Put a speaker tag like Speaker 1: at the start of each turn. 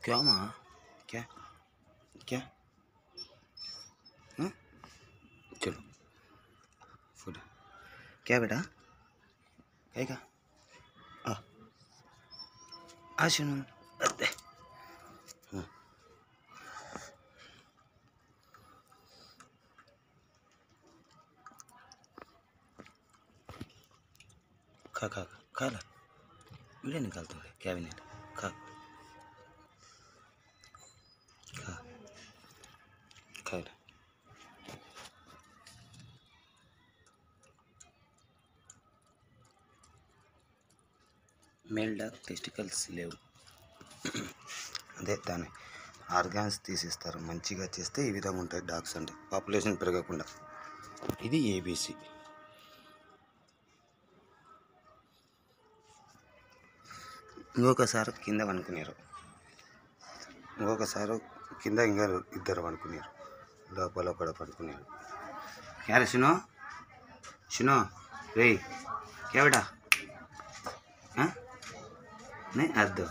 Speaker 1: क्या माँ क्या क्या हाँ चलो फूड क्या बेटा कहेगा आ सुनो अरे हाँ खा खा खा ला वीडियो निकालते हैं क्या भी नहीं खा खा खा ला మేల్ డాగ్ టెస్టికల్స్ లేవు అదే దాని ఆర్గాన్స్ తీసేస్తారు మంచిగా చేస్తే ఈ విధంగా ఉంటాయి డాగ్స్ అంటే పాపులేషన్ పెరగకుండా ఇది ఏబీసీ ఇంకొకసారి కింద పనుకున్నారు ఇంకొకసారి కింద ఇంకా ఇద్దరు పనుకున్నారు లోపల ఒకడ పడుకున్నారు క్యారే సునో సునో రే क्या बेटा हाँ नहीं आ दो